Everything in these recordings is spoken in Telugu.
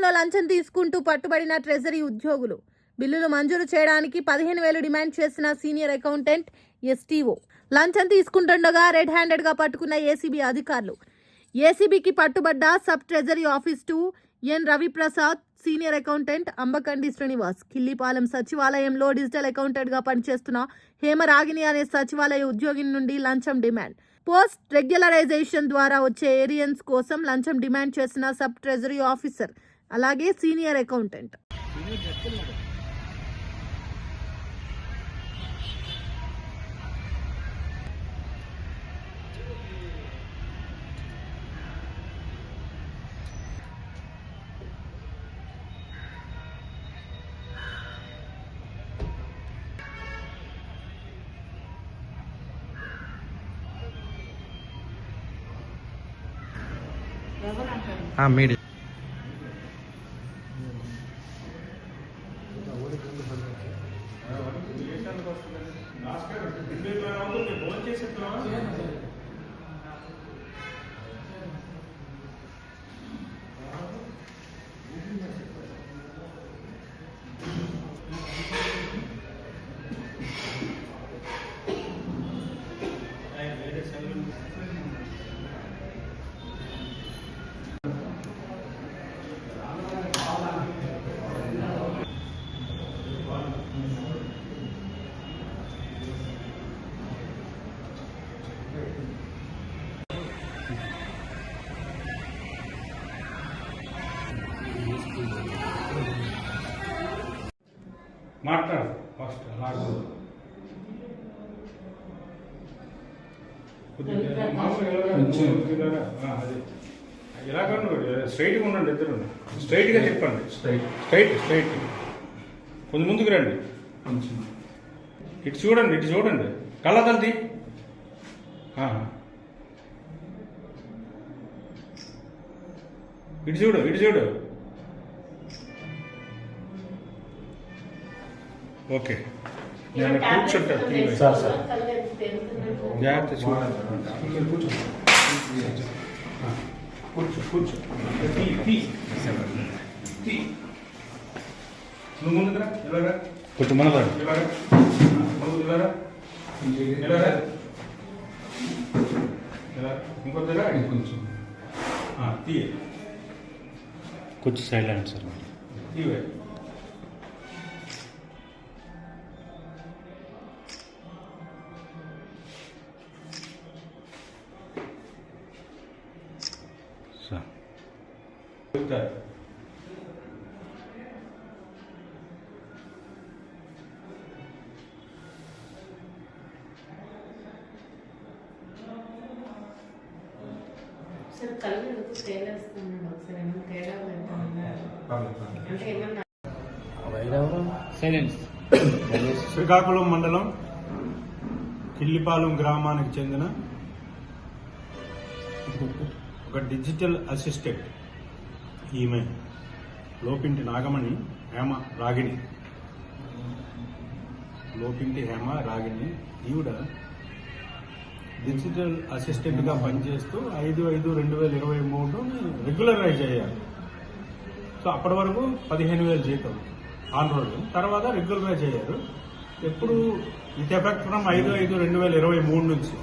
సచివాలయంలో లంచం తీసుకుంటూ పట్టుబడిన ట్రెజరీ ఉద్యోగులు. బిల్లులు మంజూరు చేయడానికి 15,000 డిమాండ్ చేసిన సీనియర్ అకౌంటెంట్ ఎస్టీఓ. లంచం తీసుకుంటుండగా రెడ్ హ్యాండెడ్గా పట్టుకున్న ఏసీబీ అధికారులు. ఏసీబీకి పట్టుబడ్డ సబ్ ట్రెజరీ ఆఫీస్ 2 ఎన్ రవిప్రసాద్, సీనియర్ అకౌంటెంట్ అంబకండి శ్రీనివాస్. కిల్లిపాలెం సచివాలయంలో డిజిటల్ అకౌంటెంట్గా పనిచేస్తున్న హేమరాగిని అనే సచివాలయ ఉద్యోగిని నుండి లంచం డిమాండ్. పోస్ట్ రెగ్యులరైజేషన్ ద్వారా వచ్చే ఏరియన్స్ కోసం లంచం డిమాండ్ చేసిన సబ్ ట్రెజరీ ఆఫీసర్, అలాగే సీనియర్ అకౌంటెంట్. మీడియా మాట్లాడు ఫస్ట్ అలాగే అది ఎలాగన్నా స్ట్రైట్గా ఉండండి, ఇద్దరు స్ట్రైట్గా చెప్పండి. స్ట్రైట్ కొంచెం ముందుకు రండి, ఇటు చూడండి కళ్ళతల్ది. ఇటు చూడు. ఓకే, నేను కూర్చుంటాను సార్. జాగ్రత్త చూడండి, కూర్చో. నువ్వు ముందుకురా, ఇలాగా కొంచెం మనరా, ఇలాగా ఇంకొద్దిగా కొంచెం తీయ, కొంచెం సైలెంట్ సార్. తీవే సార్. శ్రీకాకుళం మండలం కిల్లిపాలెం గ్రామానికి చెందిన ఒక డిజిటల్ అసిస్టెంట్ ఈమె లోపింటి నాగమణి హేమ రాగిణి. ఈవిడ డిజిటల్ అసిస్టెంట్గా పనిచేస్తూ 5/5/2023 రెగ్యులరైజ్ అయ్యారు. సో అప్పటి వరకు 15,000 జీతం ఆన్ రోజు, తర్వాత రెగ్యులరైజ్ అయ్యారు. ఎప్పుడు విత్ ఎఫెక్ట్ ఫ్రమ్ 5/5/2023 నుంచి.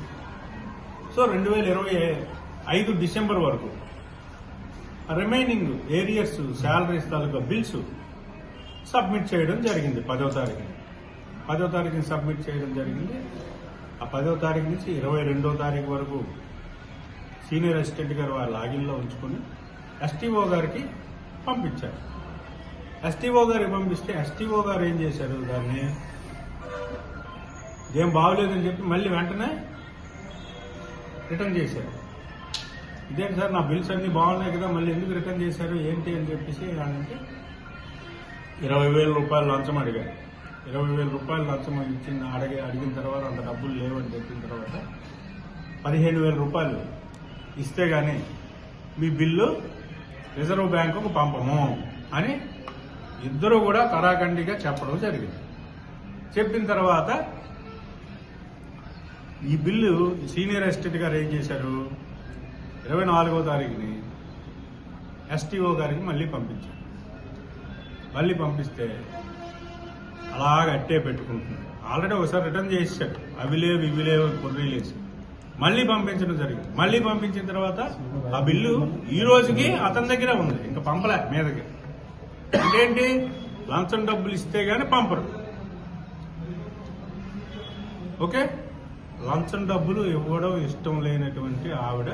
సో 2025 డిసెంబర్ వరకు రిమైనింగ్ ఏరియర్స్ శాలరీస్ తాలూకా బిల్స్ సబ్మిట్ చేయడం జరిగింది. 10వ తారీఖుని సబ్మిట్ చేయడం జరిగింది. ఆ 10వ తారీఖు నుంచి 22వ తారీఖు వరకు సీనియర్ అసిస్టెంట్ గారు వారి లాగిన్లో ఉంచుకొని ఎస్టీఓ గారికి పంపించారు. ఎస్టీఓ గారికి పంపిస్తే ఎస్టీఓ గారు ఏం చేశారు, దాన్ని ఏం బాగోలేదని చెప్పి మళ్ళీ వెంటనే రిటర్న్ చేశారు. ఇదేంటి సార్, నా బిల్స్ అన్ని బాగున్నాయి కదా, మళ్ళీ ఎందుకు రిటర్న్ చేశారు ఏంటి అని చెప్పేసి అంటే 20,000 రూపాయలు లంచం అడిగారు. 20,000 రూపాయలు లంచం అడిగిన తర్వాత అంత డబ్బులు లేవని చెప్పిన తర్వాత 15,000 రూపాయలు ఇస్తే గానీ మీ బిల్లు రిజర్వ్ బ్యాంకుకు పంపము అని ఇద్దరు కూడా కరాఖండిగా చెప్పడం జరిగింది. చెప్పిన తర్వాత ఈ బిల్లు సీనియర్ అసిస్టెంట్ గారు ఏం చేశారు, 24వ తారీఖుని ఎస్టీఓ గారికి మళ్ళీ పంపించారు. మళ్ళీ పంపిస్తే అలాగ అట్టే పెట్టుకుంటున్నాడు. ఆల్రెడీ ఒకసారి రిటర్న్ చేసాడు, అవి లేవు ఇవి లేవు కొర్రీలేసి మళ్ళీ పంపించడం జరిగింది. మళ్ళీ పంపించిన తర్వాత ఆ బిల్లు ఈ రోజుకి అతని దగ్గరే ఉంది, ఇంకా పంపలే మీదకి. ఏంటి, లంచం డబ్బులు ఇస్తే గానీ పంపరు. ఓకే, లంచం డబ్బులు ఇవ్వడం ఇష్టం లేనటువంటి ఆవిడ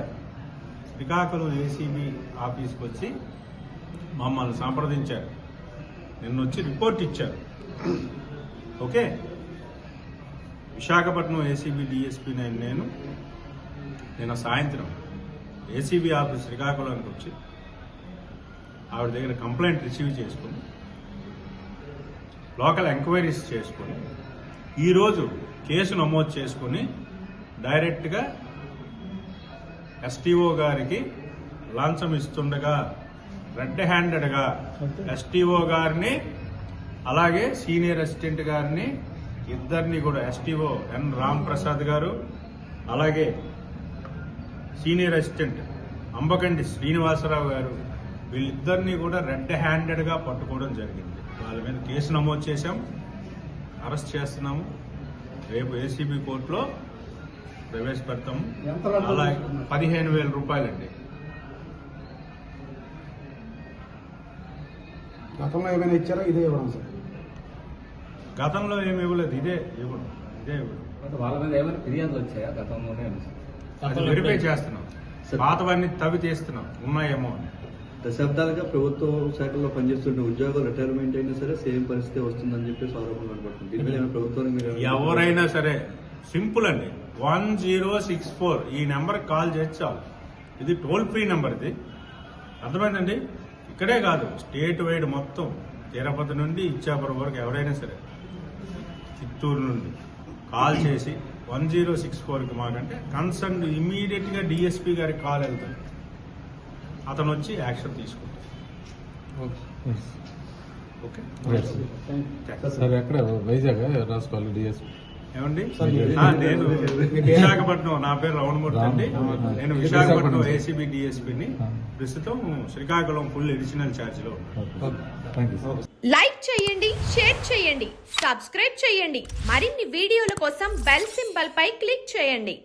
శ్రీకాకుళం ఏసీబీ ఆఫీస్కి వచ్చి మమ్మల్ని సంప్రదించారు, నిన్న వచ్చి రిపోర్ట్ ఇచ్చారు. ఓకే, విశాఖపట్నం ఏసీబీ డిఎస్పీ నేను నిన్న సాయంత్రం ఏసీబీ ఆఫీస్ శ్రీకాకుళానికి వచ్చి ఆవిడ దగ్గర కంప్లైంట్ రిసీవ్ చేసుకుని లోకల్ ఎంక్వైరీస్ చేసుకుని ఈరోజు కేసు నమోదు చేసుకుని డైరెక్ట్గా ఎస్టీఓ గారికి లంచం ఇస్తుండగా రెడ్ హ్యాండెడ్గా ఎస్టీఓ గారిని అలాగే సీనియర్ అసిస్టెంట్ గారిని ఇద్దరిని కూడా ఎస్టీఓ ఎన్ రామ్ ప్రసాద్ గారు అలాగే సీనియర్ అసిస్టెంట్ అంబకండి శ్రీనివాసరావు గారు వీళ్ళిద్దరినీ కూడా రెడ్ హ్యాండెడ్గా పట్టుకోవడం జరిగింది. వాళ్ళ మీద కేసు నమోదు చేశాం, అరెస్ట్ చేస్తున్నాము, రేపు ఏసీబీ కోర్టులో ప్రవేశపెడతాము. అలాగే 15,000 రూపాయలండి. గతంలో ఏమైనా ఇచ్చారా? ఇదే ఇవ్వడం సార్. గతంలో ఏమి ఇవ్వలేదు, ఇదే ఇవ్వడం. వాళ్ళ మీద ఏమైనా ఫిర్యాదులు వచ్చాయా గతంలోనే? అది వెరిఫై చేస్తున్నాం, పాతవన్నీ తవ్వి తీస్తున్నాం, ఉన్నాయేమో అని. దశాబ్దాలుగా ప్రభుత్వ శాఖల్లో పనిచేస్తున్న ఉద్యోగులు రిటైర్మెంట్ అయినా సరే సేమ్ పరిస్థితి వస్తుందని చెప్పేసి ఆరోపణలు అనుకుంటున్నాం. దీని మీద ఏమైనా ప్రభుత్వానికి మీరు ఎవరైనా సరే సింపుల్ అండి, 1064 ఈ నెంబర్కి కాల్ చేసి చాలు. ఇది టోల్ ఫ్రీ నెంబర్, ఇది అర్థమైందండి. ఇక్కడే కాదు, స్టేట్ వైడ్ మొత్తం తిరుపతి నుండి ఇచ్చాపురం వరకు ఎవరైనా సరే చిత్తూరు నుండి కాల్ చేసి 1064కి మాకంటే కన్సర్న్ ఇమీడియట్గా డిఎస్పీ గారికి కాల్ వెళ్తుంది, అతను వచ్చి యాక్షన్ తీసుకుంటారు. ఓకే సార్, ఎక్కడ వైజాగ్ రాసుకోవాలి డిఎస్పీ ఏమండి? నేను విశాఖపట్నం, నా పేరు రమణమూర్తి అండి. నేను విశాఖపట్నం ఏసీబీ డిఎస్పీని. ప్రస్తుతం శ్రీకాకుళం ఫుల్ ఎడిషనల్ ఛార్జ్లో ఉన్నాను. లైక్ చేయండి, షేర్ చేయండి, సబ్స్క్రైబ్ చేయండి. మరిన్ని వీడియోల కోసం బెల్ సింబల్ పై క్లిక్ చేయండి.